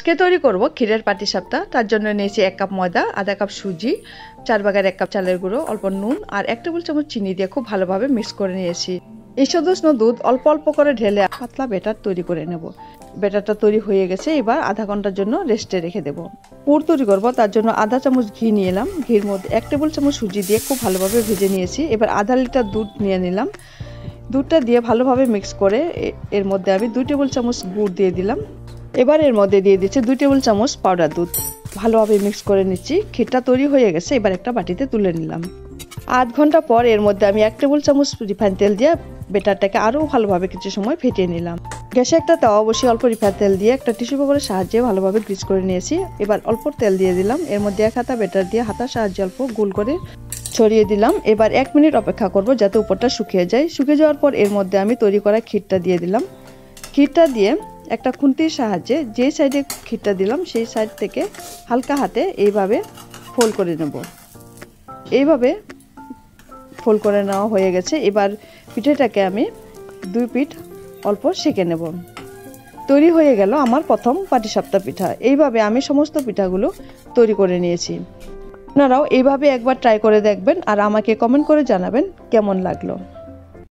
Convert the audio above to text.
আজকে তৈরি করব ক্ষীরের পাটিসাপটা। তার জন্য নিয়েছি 1 কাপ ময়দা, আধা কাপ সুজি, 4 ভাগের 1 কাপ চালের গুঁড়ো, অল্প নুন আর 1 টেবিল চামচ চিনি দিয়ে খুব ভালোভাবে মিক্স করে নিয়েছি। এই উষ্ণ দুধ অল্প অল্প করে ঢেলে পাতলা ব্যাটার তৈরি করে নেব। ব্যাটারটা তৈরি হয়ে গেছে, এবার আধা ঘন্টার জন্য রেস্টে রেখে দেব। পুর তৈরি করব, তার জন্য আধা চামচ ঘি নিয়ে এলাম। ঘির মধ্যে 1 টেবিল চামচ সুজি দিয়ে খুব ভালোভাবে ভেজে নিয়েছি। এবার আধা লিটার দুধ নিয়ে নিলাম। দুধটা দিয়ে ভালোভাবে মিক্স করে এর মধ্যে আমি 2 টেবিল চামচ গুড় দিয়ে দিলাম। এবার এর মধ্যে দিয়ে দিচ্ছি 2 টেবিল চামচ পাউডার দুধ। ভালোভাবে মিক্স করে নিচ্ছি। ক্ষীরটা তৈরি হয়ে গেছে, এবার একটা বাটিতে তুলে নিলাম। আধ ঘন্টা পর এর মধ্যে আমি 1 টেবিল চামচ রিফাইন তেল দিয়ে ব্যাটারটাকে আরও ভালোভাবে কিছু সময় ফেটিয়ে নিলাম। গ্যাসে একটা তাওয়া বসিয়ে অল্প রিফাইন তেল দিয়ে একটা টিস্যু পেপারের সাহায্যে ভালোভাবে গ্রিস করে নিয়েছি। এবার অল্প তেল দিয়ে দিলাম। এর মধ্যে 1 হাতা ব্যাটার দিয়ে হাতার সাহায্যে অল্প গোল করে ছড়িয়ে দিলাম। এবার 1 মিনিট অপেক্ষা করব যাতে উপরটা শুকিয়ে যায়। শুকিয়ে যাওয়ার পর এর মধ্যে আমি তৈরি করা ক্ষীরটা দিয়ে দিলাম। ক্ষীরটা দিয়ে একটা খুন্তির সাহায্যে যে সাইডে ক্ষীরটা দিলাম সেই সাইড থেকে হালকা হাতে এইভাবে ফোল্ড করে নেব। এইভাবে ফোল্ড করে নেওয়া হয়ে গেছে। এবার পিঠাটাকে আমি 2 পিঠ অল্প সেঁকে নেব। তৈরি হয়ে গেল আমার প্রথম পাটিসাপটা পিঠা। এইভাবে আমি সমস্ত পিঠাগুলো তৈরি করে নিয়েছি। আপনারাও এইভাবে একবার ট্রাই করে দেখবেন আর আমাকে কমেন্ট করে জানাবেন কেমন লাগলো।